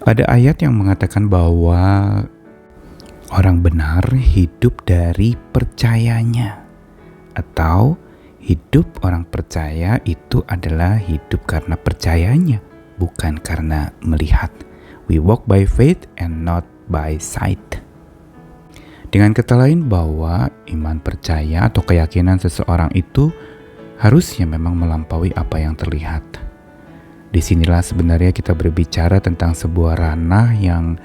Ada ayat yang mengatakan bahwa orang benar hidup dari percayanya, atau hidup orang percaya itu adalah hidup karena percayanya, bukan karena melihat. We walk by faith and not by sight. Dengan kata lain bahwa iman percaya atau keyakinan seseorang itu harusnya memang melampaui apa yang terlihat. Disinilah sebenarnya kita berbicara tentang sebuah ranah yang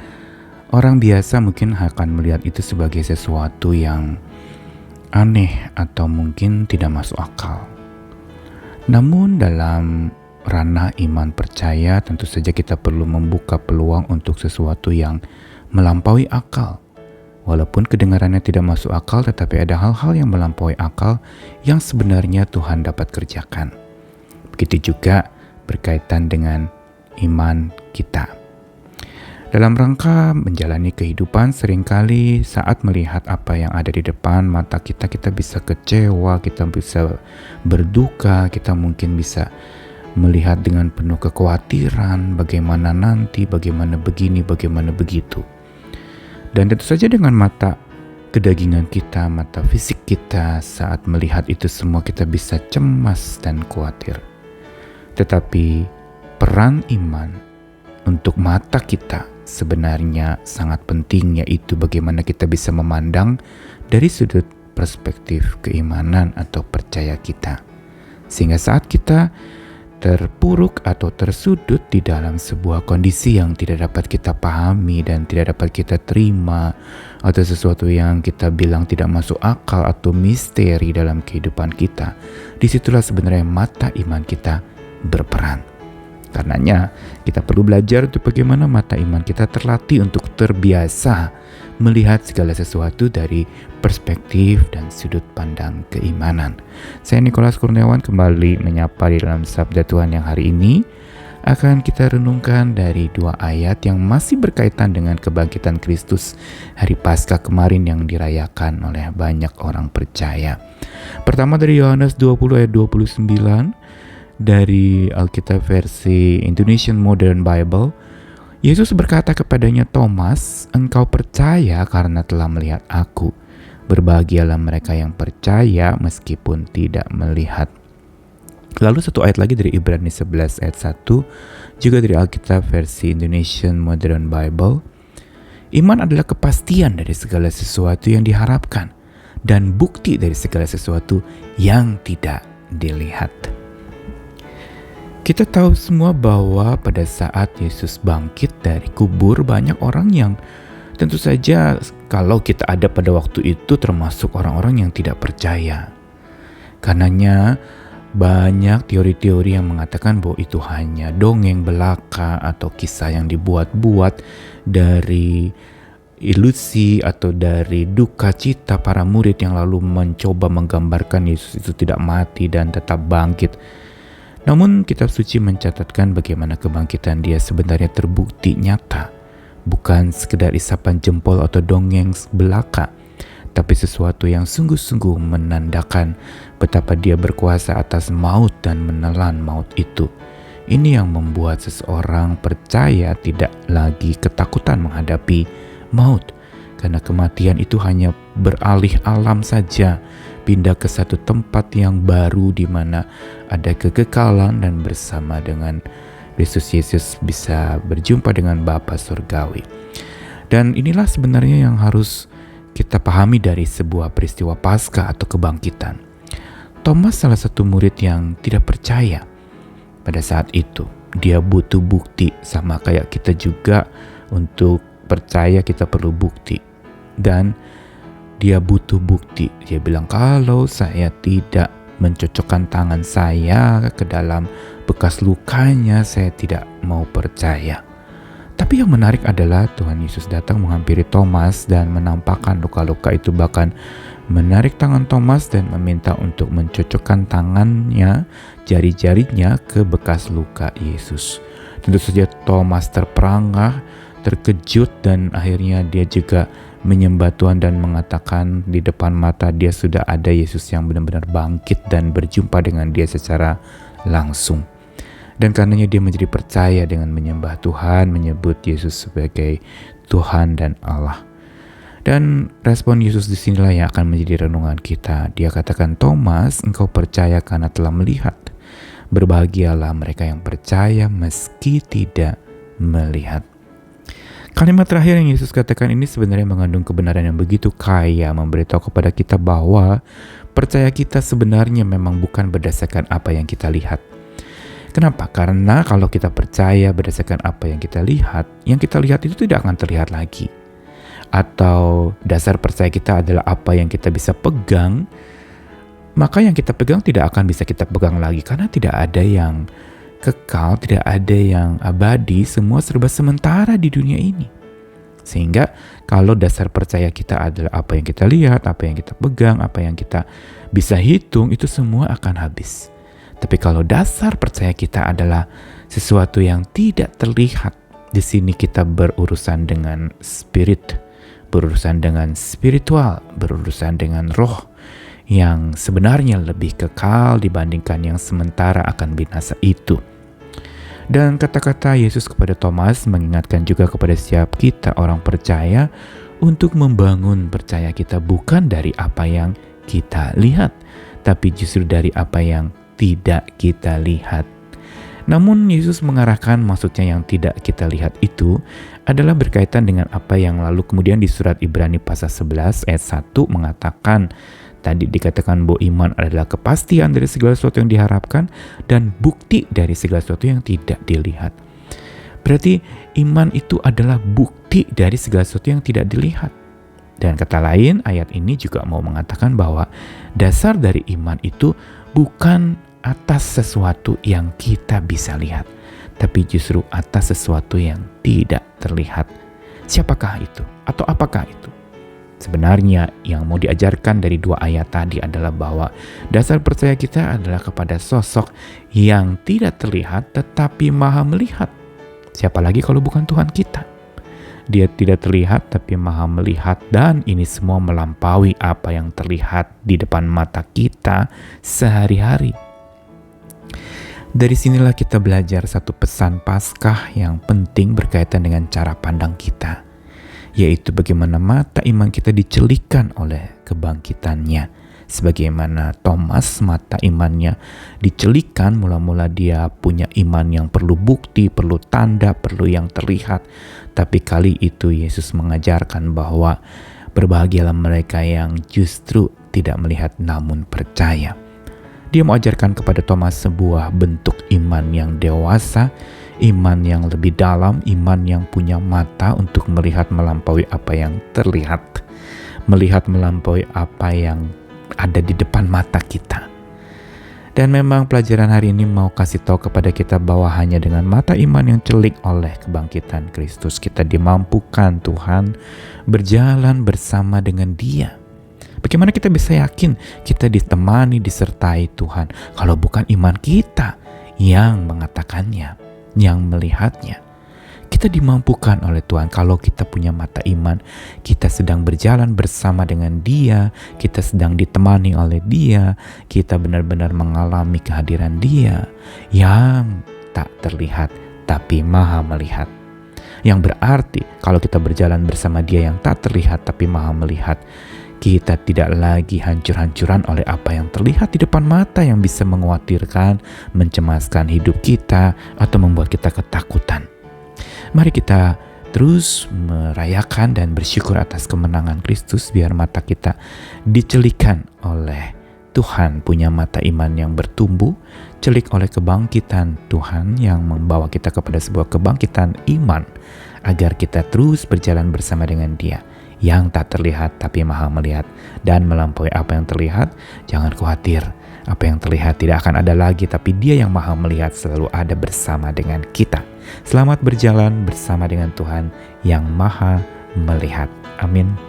orang biasa mungkin akan melihat itu sebagai sesuatu yang aneh atau mungkin tidak masuk akal. Namun dalam ranah iman percaya tentu saja kita perlu membuka peluang untuk sesuatu yang melampaui akal. Walaupun kedengarannya tidak masuk akal, tetapi ada hal-hal yang melampaui akal yang sebenarnya Tuhan dapat kerjakan. Begitu juga berkaitan dengan iman kita. Dalam rangka menjalani kehidupan, seringkali saat melihat apa yang ada di depan mata kita, kita bisa kecewa, kita bisa berduka, kita mungkin bisa melihat dengan penuh kekhawatiran, bagaimana nanti, bagaimana begini, bagaimana begitu. Dan tentu saja dengan mata kedagingan kita, mata fisik kita, saat melihat itu semua kita bisa cemas dan khawatir. Tetapi peran iman untuk mata kita sebenarnya sangat penting, yaitu bagaimana kita bisa memandang dari sudut perspektif keimanan atau percaya kita. Sehingga saat kita terpuruk atau tersudut di dalam sebuah kondisi yang tidak dapat kita pahami dan tidak dapat kita terima, atau sesuatu yang kita bilang tidak masuk akal atau misteri dalam kehidupan kita, disitulah sebenarnya mata iman kita berperan. Karenanya kita perlu belajar untuk bagaimana mata iman kita terlatih untuk terbiasa melihat segala sesuatu dari perspektif dan sudut pandang keimanan. Saya Nikolas Kurniawan kembali menyapa di dalam Sabda Tuhan yang hari ini akan kita renungkan dari dua ayat yang masih berkaitan dengan kebangkitan Kristus hari Paskah kemarin yang dirayakan oleh banyak orang percaya. Pertama dari Yohanes 20 ayat 29 dari Alkitab versi Indonesian Modern Bible. Yesus berkata kepadanya, Thomas, engkau percaya karena telah melihat aku. Berbahagialah mereka yang percaya meskipun tidak melihat. Lalu satu ayat lagi dari Ibrani 11 ayat 1, juga dari Alkitab versi Indonesian Modern Bible. Iman adalah kepastian dari segala sesuatu yang diharapkan dan bukti dari segala sesuatu yang tidak dilihat. Kita tahu semua bahwa pada saat Yesus bangkit dari kubur, banyak orang yang tentu saja kalau kita ada pada waktu itu termasuk orang-orang yang tidak percaya. Karenanya banyak teori-teori yang mengatakan bahwa itu hanya dongeng belaka atau kisah yang dibuat-buat dari ilusi atau dari duka cita para murid yang lalu mencoba menggambarkan Yesus itu tidak mati dan tetap bangkit. Namun kitab suci mencatatkan bagaimana kebangkitan dia sebenarnya terbukti nyata, bukan sekedar isapan jempol atau dongeng belaka, tapi sesuatu yang sungguh-sungguh menandakan betapa dia berkuasa atas maut dan menelan maut itu. Ini yang membuat seseorang percaya tidak lagi ketakutan menghadapi maut, karena kematian itu hanya beralih alam saja, pindah ke satu tempat yang baru di mana ada kekekalan dan bersama dengan Yesus bisa berjumpa dengan Bapa Surgawi. Dan inilah sebenarnya yang harus kita pahami dari sebuah peristiwa Paskah atau kebangkitan. Thomas salah satu murid yang tidak percaya pada saat itu. Dia butuh bukti, sama kayak kita juga untuk percaya kita perlu bukti. Dan dia butuh bukti. Dia bilang, kalau saya tidak mencocokkan tangan saya ke dalam bekas lukanya, saya tidak mau percaya. Tapi yang menarik adalah Tuhan Yesus datang menghampiri Thomas dan menampakkan luka-luka itu, bahkan menarik tangan Thomas dan meminta untuk mencocokkan tangannya, jari-jarinya ke bekas luka Yesus. Tentu saja Thomas terperangah, terkejut, dan akhirnya dia juga menyembah Tuhan dan mengatakan di depan mata dia sudah ada Yesus yang benar-benar bangkit dan berjumpa dengan dia secara langsung. Dan karenanya dia menjadi percaya dengan menyembah Tuhan, menyebut Yesus sebagai Tuhan dan Allah. Dan respon Yesus disinilah yang akan menjadi renungan kita. Dia katakan, Thomas, engkau percaya karena telah melihat. Berbahagialah mereka yang percaya meski tidak melihat. Kalimat terakhir yang Yesus katakan ini sebenarnya mengandung kebenaran yang begitu kaya, memberitahu kepada kita bahwa percaya kita sebenarnya memang bukan berdasarkan apa yang kita lihat. Kenapa? Karena kalau kita percaya berdasarkan apa yang kita lihat itu tidak akan terlihat lagi. Atau dasar percaya kita adalah apa yang kita bisa pegang, maka yang kita pegang tidak akan bisa kita pegang lagi, karena tidak ada yang kekal, tidak ada yang abadi, semua serba sementara di dunia ini. Sehingga kalau dasar percaya kita adalah apa yang kita lihat, apa yang kita pegang, apa yang kita bisa hitung, itu semua akan habis. Tapi kalau dasar percaya kita adalah sesuatu yang tidak terlihat, di sini kita berurusan dengan spirit, berurusan dengan spiritual, berurusan dengan roh yang sebenarnya lebih kekal dibandingkan yang sementara akan binasa itu. Dan kata-kata Yesus kepada Thomas mengingatkan juga kepada setiap kita orang percaya untuk membangun percaya kita bukan dari apa yang kita lihat, tapi justru dari apa yang tidak kita lihat. Namun Yesus mengarahkan maksudnya yang tidak kita lihat itu adalah berkaitan dengan apa yang lalu kemudian di surat Ibrani pasal 11 ayat 1 mengatakan, tadi dikatakan bahwa iman adalah kepastian dari segala sesuatu yang diharapkan dan bukti dari segala sesuatu yang tidak dilihat. Berarti iman itu adalah bukti dari segala sesuatu yang tidak dilihat. Dan kata lain, ayat ini juga mau mengatakan bahwa dasar dari iman itu bukan atas sesuatu yang kita bisa lihat, tapi justru atas sesuatu yang tidak terlihat. Siapakah itu? Atau apakah itu? Sebenarnya yang mau diajarkan dari dua ayat tadi adalah bahwa dasar percaya kita adalah kepada sosok yang tidak terlihat tetapi maha melihat. Siapa lagi kalau bukan Tuhan kita? Dia tidak terlihat tapi maha melihat, dan ini semua melampaui apa yang terlihat di depan mata kita sehari-hari. Dari sinilah kita belajar satu pesan Paskah yang penting berkaitan dengan cara pandang kita, yaitu bagaimana mata iman kita dicelikan oleh kebangkitannya. Sebagaimana Thomas, mata imannya dicelikan, mula-mula dia punya iman yang perlu bukti, perlu tanda, perlu yang terlihat. Tapi kali itu Yesus mengajarkan bahwa berbahagialah mereka yang justru tidak melihat namun percaya. Dia mengajarkan kepada Thomas sebuah bentuk iman yang dewasa, iman yang lebih dalam, iman yang punya mata untuk melihat melampaui apa yang terlihat, melihat melampaui apa yang ada di depan mata kita. Dan memang pelajaran hari ini mau kasih tahu kepada kita bahwa hanya dengan mata iman yang celik oleh kebangkitan Kristus, kita dimampukan Tuhan berjalan bersama dengan Dia. Bagaimana kita bisa yakin kita ditemani, disertai Tuhan kalau bukan iman kita yang mengatakannya, yang melihatnya? Kita dimampukan oleh Tuhan kalau kita punya mata iman, kita sedang berjalan bersama dengan Dia, kita sedang ditemani oleh Dia, kita benar-benar mengalami kehadiran Dia yang tak terlihat tapi maha melihat. Yang berarti kalau kita berjalan bersama Dia yang tak terlihat tapi maha melihat, kita tidak lagi hancur-hancuran oleh apa yang terlihat di depan mata yang bisa mengkhawatirkan, mencemaskan hidup kita, atau membuat kita ketakutan. Mari kita terus merayakan dan bersyukur atas kemenangan Kristus, biar mata kita dicelikan oleh Tuhan, punya mata iman yang bertumbuh, celik oleh kebangkitan Tuhan yang membawa kita kepada sebuah kebangkitan iman, agar kita terus berjalan bersama dengan Dia yang tak terlihat tapi maha melihat dan melampaui apa yang terlihat. Jangan khawatir, apa yang terlihat tidak akan ada lagi, tapi Dia yang maha melihat selalu ada bersama dengan kita. Selamat berjalan bersama dengan Tuhan yang maha melihat. Amin.